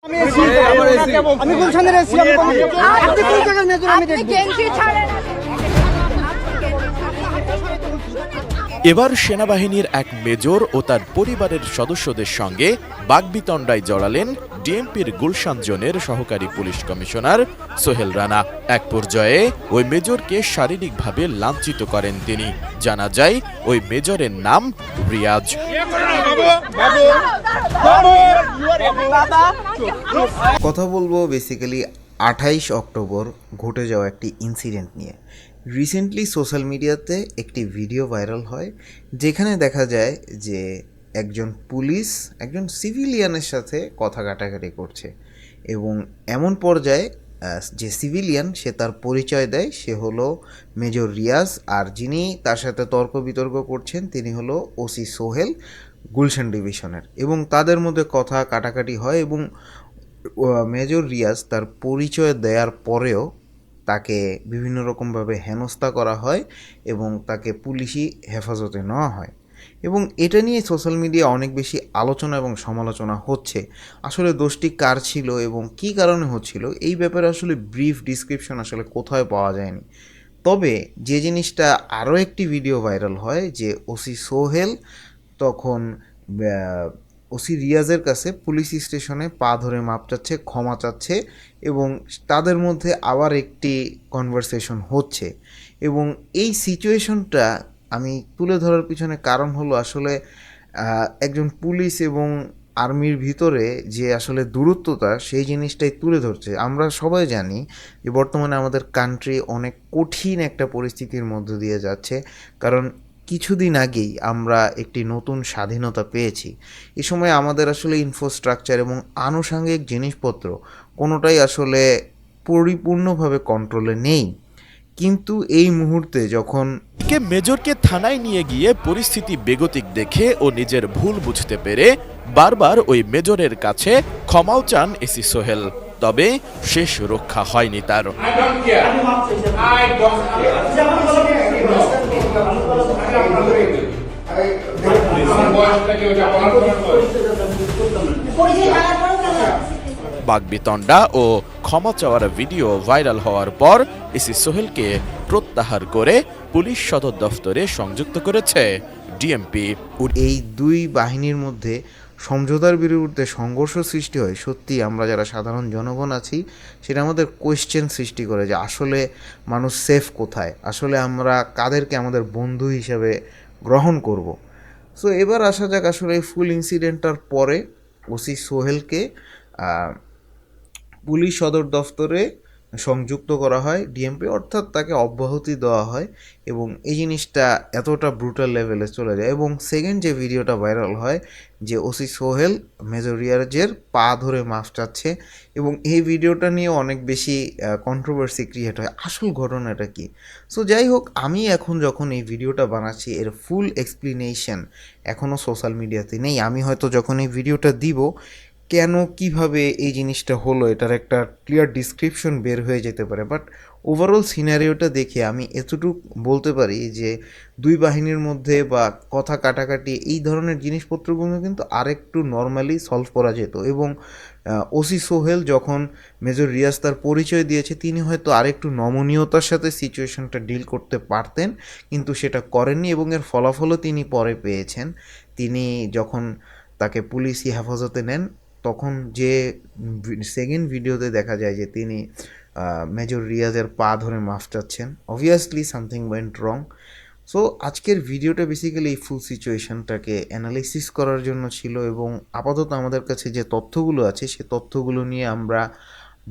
আমি গুলশানের ছিলাম। আপনি কোন জায়গায় মেজর? আমি দেখব। এবার সেনাবাহিনীর এক মেজর ও তার পরিবারের সদস্যদের সঙ্গে বাগবিতণ্ডায় জড়ালেন ডিএমপির গুলশান জোনের সহকারী পুলিশ কমিশনার সোহেল রানা। এক পর্যায়ে ওই মেজরকে শারীরিকভাবে লাঞ্ছিত করেন তিনি। জানা যায় ওই মেজরের নাম রিয়াজ। কথা বলবো বেসিক্যালি 28 অক্টোবর ঘটে যাওয়া একটি ইনসিডেন্ট নিয়ে। রিসেন্টলি সোশ্যাল মিডিয়াতে একটি ভিডিও ভাইরাল হয় যেখানে দেখা যায় যে একজন পুলিশ একজন সিভিলিয়ানের সাথে কথা কাটাকাটি করছে এবং এমন পর্যায়ে যে সিভিলিয়ান সে তার পরিচয় দেয় সে হলো মেজর রিয়াজ, আর যিনি তার সাথে তর্ক বিতর্ক করছেন তিনি হলো ওসি সোহেল গুলশান ডিভিশনের, এবং তাদের মধ্যে কথা কাটাকাটি হয় এবং মেজর রিয়াজ তার পরিচয় দেওয়ার পরেও তাকে বিভিন্ন রকমভাবে হেনস্থা করা হয় এবং তাকে পুলিশি হেফাজতে নেওয়া হয়। এবং এটা নিয়ে সোশ্যাল মিডিয়া অনেক বেশি আলোচনা এবং সমালোচনা হচ্ছে। আসলে দোষটি কার ছিল এবং কী কারণে হচ্ছিল এই ব্যাপারে আসলে ব্রিফ ডিসক্রিপশন আসলে কোথায় পাওয়া যায়নি। তবে যে জিনিসটা আরও একটি ভিডিও ভাইরাল হয় যে ওসি সোহেল তখন ওসি রিয়াজের কাছে পুলিশ স্টেশনে পা ধরে মাপ চাচ্ছে, ক্ষমা চাচ্ছে এবং তাদের মধ্যে আবার একটি কনভারসেশন হচ্ছে। এবং এই সিচুয়েশনটা আমি তুলে ধরার পিছনে কারণ হলো আসলে একজন পুলিশ এবং আর্মির ভিতরে যে আসলে দূরত্বতা সেই জিনিসটাই তুলে ধরছে। আমরা সবাই জানি যে বর্তমানে আমাদের কান্ট্রি অনেক কঠিন একটা পরিস্থিতির মধ্য দিয়ে যাচ্ছে, কারণ কিছুদিন আগেই আমরা একটি নতুন স্বাধীনতা পেয়েছি। এ সময় আমাদের আসলে ইনফ্রাস্ট্রাকচার এবং আনুষঙ্গিক জিনিসপত্র কোনোটাই আসলে পরিপূর্ণভাবে কন্ট্রোলে নেই। কিন্তু এই মুহূর্তে যখন মেজরকে থানায় নিয়ে গিয়ে পরিস্থিতি বেগতিক দেখে ও নিজের ভুল বুঝতে পেরে বারবার ওই মেজরের কাছে ক্ষমাও চান এসি সোহেল, তবে শেষ রক্ষা হয়নি তার। বাগবিতণ্ডা ও ক্ষমা চাওয়ার ভিডিও ভাইরাল হওয়ার পর এসি সোহেলকে প্রত্যাহার করে পুলিশ সদর দফতরে সংযুক্ত করেছে ডিএমপি। এই দুই বাহিনীর মধ্যে সমঝোতার বিরুদ্ধে সংঘর্ষ সৃষ্টি হয়, সত্যি আমরা যারা সাধারণ জনগণ আছি সেটা আমাদের কোয়েশ্চেন সৃষ্টি করে যে আসলে মানুষ সেফ কোথায়, আসলে আমরা কাদেরকে আমাদের বন্ধু হিসেবে গ্রহণ করব। সো এবার আসা যাক আসলে এই ফুল ইনসিডেন্টটার পরে ওসি সোহেলকে পুলিশ সদর দফতরে সংযুক্ত করা হয় ডিএমপি, অর্থাৎ তাকে অব্যাহতি দেওয়া হয় এবং এই জিনিসটা এতটা ব্রুটাল লেভেলে চলে যায়। এবং সেকেন্ড যে ভিডিওটা ভাইরাল হয় যে ওসি সোহেল মেজর রিয়াজের পা ধরে মাফ চাচ্ছে এবং এই ভিডিওটা নিয়ে অনেক বেশি কন্ট্রোভার্সি ক্রিয়েট হয়। আসল ঘটনাটা কি? সো যাই হোক, আমি এখন যখন এই ভিডিওটা বানাচ্ছি এর ফুল এক্সপ্লেনেশন এখনও সোশ্যাল মিডিয়াতে নেই। আমি হয়তো যখন এই ভিডিওটা দিব কেন কিভাবে এই জিনিসটা হলো এটার একটা ক্লিয়ার ডিসক্রিপশন বের হয়ে যেতে পারে, বাট ওভারঅল সিনারিওটা দেখে আমি এতটুকু বলতে পারি যে দুই বাহিনীর মধ্যে বা কথা কাটাকাটি এই ধরনের জিনিসপত্রগুলো কিন্তু আরেকটু নর্মালি সলভ করা যেত। এবং ওসি সোহেল যখন মেজর রিয়াজ তার পরিচয় দিয়েছে তিনি হয়তো আরেকটু নমনীয়তার সাথে সিচুয়েশনটা ডিল করতে পারতেন, কিন্তু সেটা করেননি এবং এর ফলাফলও তিনি পরে পেয়েছেন। তিনি যখন তাকে পুলিশি হেফাজতে নেন তখন যে সেকেন্ড ভিডিওতে দেখা যায় যে তিনি মেজর রিয়াজের পা ধরে মাফ চাচ্ছেন, অবভিয়াসলি সামথিং ওয়েন্ট রং। সো আজকের ভিডিওটা বেসিক্যালি এই ফুল সিচুয়েশনটাকে অ্যানালাইসিস করার জন্য ছিল এবং আপাতত আমাদের কাছে যে তথ্যগুলো আছে সে তথ্যগুলো নিয়ে আমরা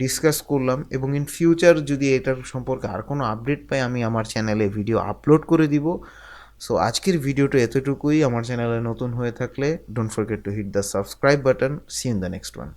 ডিসকাস করলাম। এবং ইন ফিউচার যদি এটার সম্পর্কে আর কোনো আপডেট পাই আমি আমার চ্যানেলে ভিডিও আপলোড করে দিব। সো আজকের ভিডিওটা এতটুকুই। আমার চ্যানেলে নতুন হয়ে থাকলে don't forget to hit the subscribe button. See in the next one.